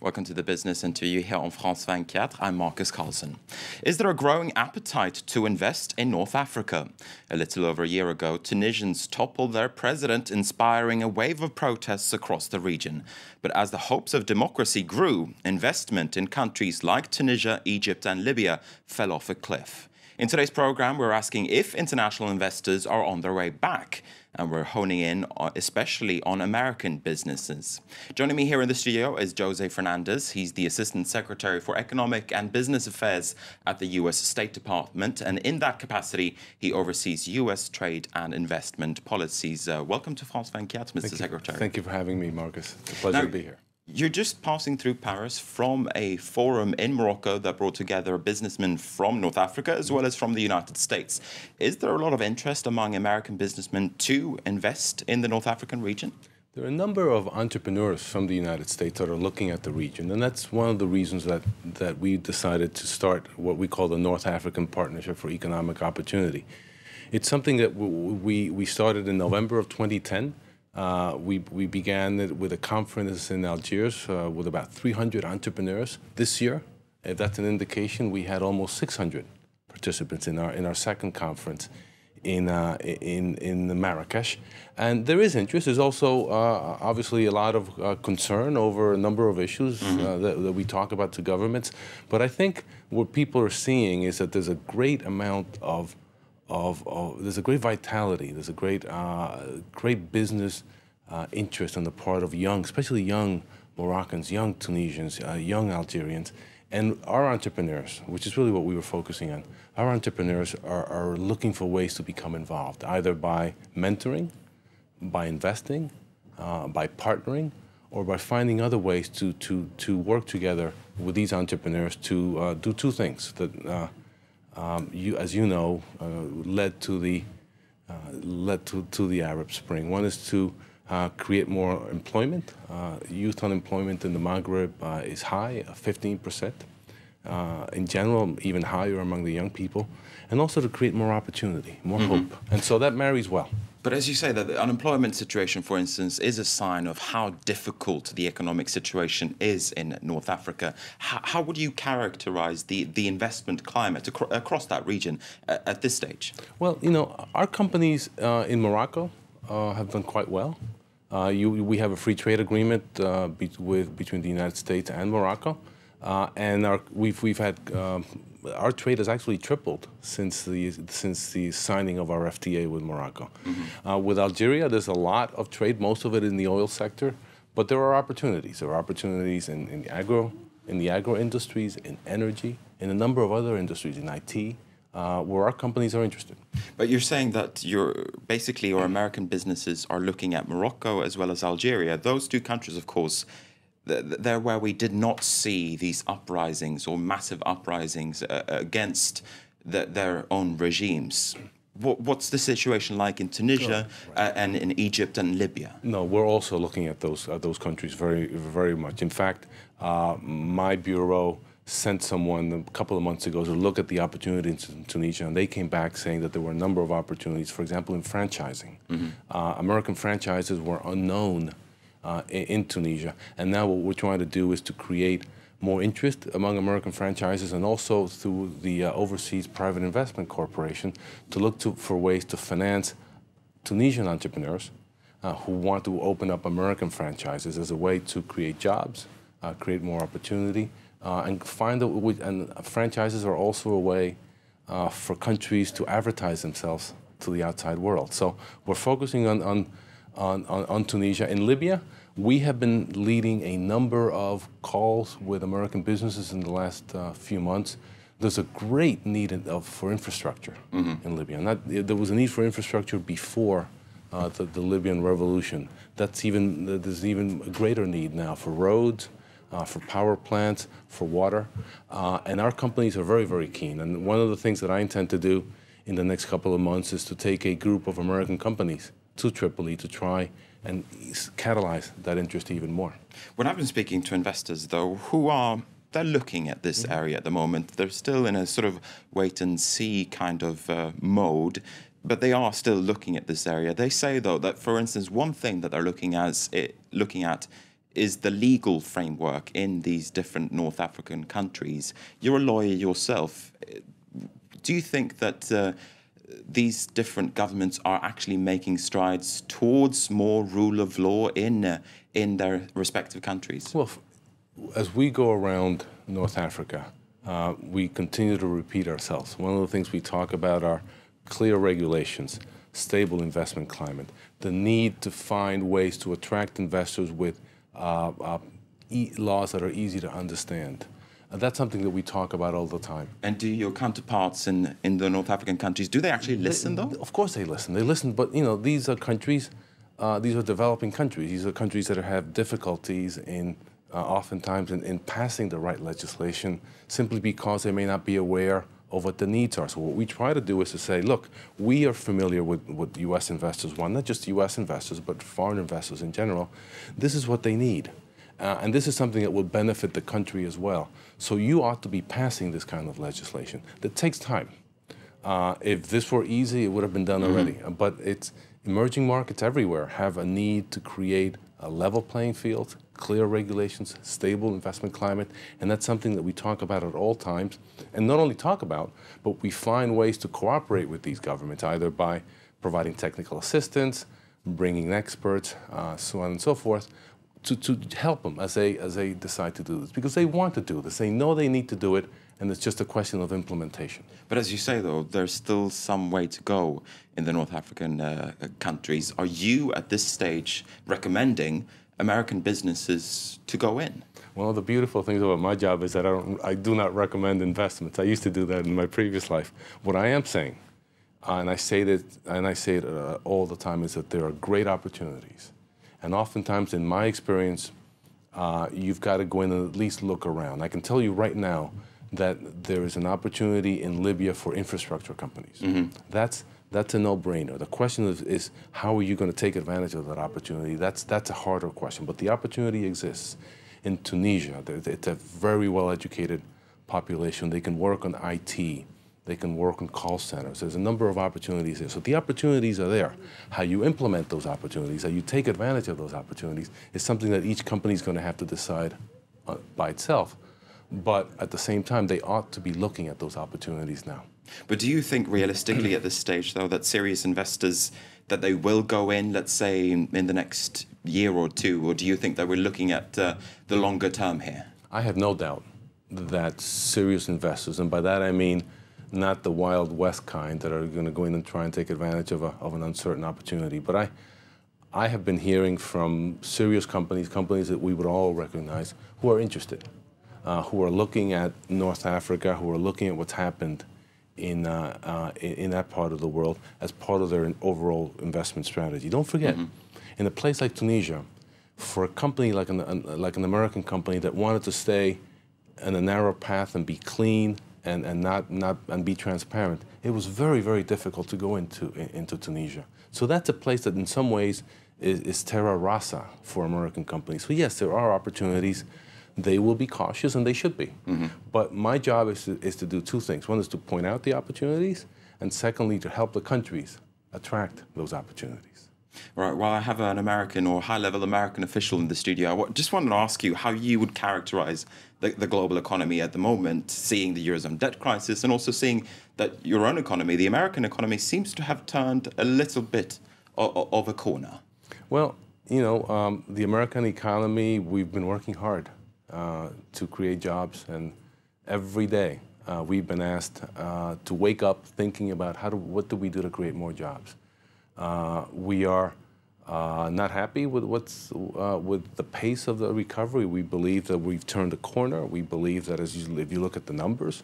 Welcome to the business interview here on France 24. I'm Markus Karlsson. Is there a growing appetite to invest in North Africa? A little over a year ago, Tunisians toppled their president, inspiring a wave of protests across the region. But as the hopes of democracy grew, investment in countries like Tunisia, Egypt and Libya fell off a cliff. In today's program, we're asking if international investors are on their way back, and we're honing in especially on American businesses. Joining me here in the studio is Jose Fernandez. He's the Assistant Secretary for Economic and Business Affairs at the U.S. State Department, and in that capacity, he oversees U.S. trade and investment policies. Welcome to France 24, Mr. Secretary. Thank you for having me, Marcus. It's a pleasure to be here. You're just passing through Paris from a forum in Morocco that brought together businessmen from North Africa as well as from the United States. Is there a lot of interest among American businessmen to invest in the North African region? There are a number of entrepreneurs from the United States that are looking at the region, and that's one of the reasons that we decided to start what we call the North African Partnership for Economic Opportunity. It's something that we started in November of 2010. We began it with a conference in Algiers with about 300 entrepreneurs. This year, if that's an indication, we had almost 600 participants in our second conference in Marrakesh. And there is interest. There's also obviously a lot of concern over a number of issues that we talk about to governments. But I think what people are seeing is that there's a great amount there's a great vitality, there's a great business interest on the part of especially young Moroccans, young Tunisians, young Algerians, and our entrepreneurs, which is really what we were focusing on. Our entrepreneurs are looking for ways to become involved, either by mentoring, by investing, by partnering, or by finding other ways to work together with these entrepreneurs to do two things that as you know, led to the Arab Spring. One is to create more employment. Youth unemployment in the Maghreb is high, 15%. In general, even higher among the young people, and also to create more opportunity, more hope. And so that marries well. But as you say, that the unemployment situation, for instance, is a sign of how difficult the economic situation is in North Africa. How would you characterize the investment climate across that region at this stage? Well, you know, our companies in Morocco have done quite well. We have a free trade agreement between the United States and Morocco, and we've had our trade has actually tripled since the signing of our FTA with Morocco. With Algeria, there's a lot of trade, most of it in the oil sector, but there are opportunities. There are opportunities in the agro industries, in energy, in a number of other industries, in IT, where our companies are interested. But you're saying that your American businesses are looking at Morocco as well as Algeria. Those two countries, of course, they're where we did not see these uprisings or massive uprisings against their own regimes. What's the situation like in Tunisia and in Egypt and Libya? No, we're also looking at those countries very, very much. In fact, my bureau sent someone a couple of months ago to look at the opportunities in Tunisia, and they came back saying that there were a number of opportunities, for example, in franchising. American franchises were unknown in Tunisia, and now what we're trying to do is to create more interest among American franchises, and also through the Overseas Private Investment Corporation to look for ways to finance Tunisian entrepreneurs who want to open up American franchises as a way to create jobs, create more opportunity, and franchises are also a way for countries to advertise themselves to the outside world. So we're focusing on Tunisia. In Libya, we have been leading a number of calls with American businesses in the last few months. There's a great need for infrastructure in Libya. And there was a need for infrastructure before the Libyan revolution. There's even a greater need now for roads, for power plants, for water. And our companies are very, very keen. And one of the things that I intend to do in the next couple of months is to take a group of American companies to Tripoli to try and catalyze that interest even more. When I've been speaking to investors, though, they're looking at this area at the moment. They're still in a sort of wait-and-see kind of mode, but they are still looking at this area. They say, though, that, for instance, one thing that they're looking at is the legal framework in these different North African countries. You're a lawyer yourself. Do you think that these different governments are actually making strides towards more rule of law in their respective countries? Well, as we go around North Africa, we continue to repeat ourselves. One of the things we talk about are clear regulations, stable investment climate, the need to find ways to attract investors with laws that are easy to understand. That's something that we talk about all the time. And do your counterparts in the North African countries, do they actually listen, though? Of course they listen. They listen, but these are countries, these are developing countries. These are countries that have difficulties in, oftentimes, in passing the right legislation simply because they may not be aware of what the needs are. So what we try to do is to say, look, we are familiar with what U.S. investors want, not just U.S. investors, but foreign investors in general. This is what they need. And this is something that will benefit the country as well. So you ought to be passing this kind of legislation. That takes time. If this were easy, it would have been done already. But it's emerging markets everywhere have a need to create a level playing field, clear regulations, stable investment climate, and that's something that we talk about at all times. And not only talk about, but we find ways to cooperate with these governments, either by providing technical assistance, bringing experts, so on and so forth, to help them as they decide to do this, because they want to do this. They know they need to do it, and it's just a question of implementation. But as you say, though, there's still some way to go in the North African countries. Are you, at this stage, recommending American businesses to go in? One of the beautiful things about my job is that I do not recommend investments. I used to do that in my previous life. What I am saying, and I say it all the time, is that there are great opportunities. And oftentimes, in my experience, you've got to go in and at least look around. I can tell you right now that there is an opportunity in Libya for infrastructure companies. That's a no-brainer. The question is how are you going to take advantage of that opportunity? That's a harder question, but the opportunity exists. In Tunisia, it's a very well-educated population. They can work on IT. They can work on call centers. There's a number of opportunities there. So the opportunities are there. How you implement those opportunities, how you take advantage of those opportunities, is something that each company is going to have to decide by itself. But at the same time, they ought to be looking at those opportunities now. But do you think realistically at this stage, though, that serious investors, that they will go in, let's say, in the next year or two, or do you think that we're looking at the longer term here? I have no doubt that serious investors, and by that I mean not the Wild West kind that are going to go in and try and take advantage of an uncertain opportunity, but I have been hearing from serious companies that we would all recognize, who are interested, who are looking at North Africa, who are looking at what's happened in that part of the world as part of their overall investment strategy. Don't forget, in a place like Tunisia, for a company like an American company that wanted to stay in a narrow path and be clean and be transparent, it was very, very difficult to go into Tunisia. So that's a place that in some ways is terra rossa for American companies. So yes, there are opportunities. They will be cautious, and they should be. But my job is to do two things. One is to point out the opportunities, and secondly, to help the countries attract those opportunities. Right. Well, I have an American or high-level American official in the studio. I just wanted to ask you how you would characterize the global economy at the moment, seeing the Eurozone debt crisis and also seeing that your own economy, the American economy, seems to have turned a little bit of a corner. Well, the American economy, we've been working hard to create jobs, and every day we've been asked to wake up thinking about what do we do to create more jobs. We are not happy with with the pace of the recovery. We believe that we've turned a corner. We believe that if you look at the numbers,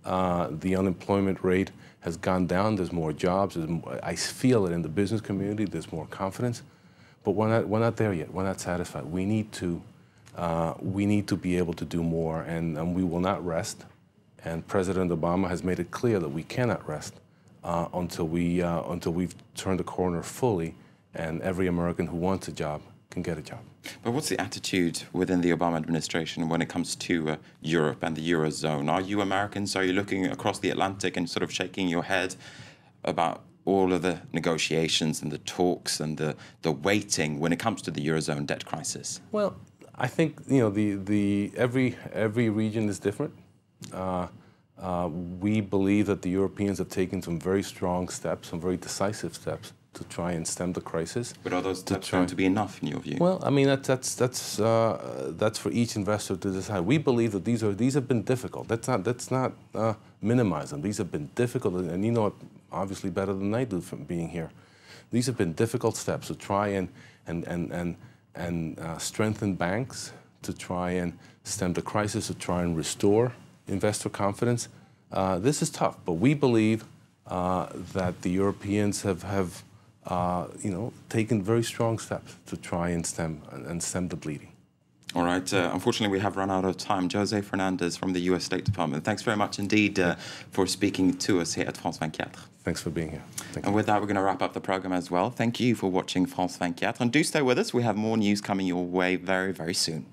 the unemployment rate has gone down. There's more jobs. I feel it in the business community. There's more confidence, but we're not there yet. We're not satisfied. We need to be able to do more, and we will not rest. And President Obama has made it clear that we cannot rest until we've turned the corner fully, and every American who wants a job can get a job. But what's the attitude within the Obama administration when it comes to Europe and the Eurozone? Are you Americans, are you looking across the Atlantic and sort of shaking your head about all of the negotiations and the talks and the waiting when it comes to the Eurozone debt crisis? Well, I think every region is different. We believe that the Europeans have taken some very strong steps, some very decisive steps to try and stem the crisis. But are those steps going to be enough in your view? Well, I mean that's for each investor to decide. We believe that these have been difficult. Let's not minimize them. These have been difficult, and you know it obviously better than I do from being here. These have been difficult steps to try and strengthen banks, to try and stem the crisis, to try and restore investor confidence. This is tough, but we believe that the Europeans have taken very strong steps to try and stem the bleeding. All right. Unfortunately, we have run out of time. Jose Fernandez from the U.S. State Department, thanks very much indeed for speaking to us here at France 24. Thanks for being here. And with that, we're going to wrap up the program as well. Thank you for watching France 24. And do stay with us. We have more news coming your way very, very soon.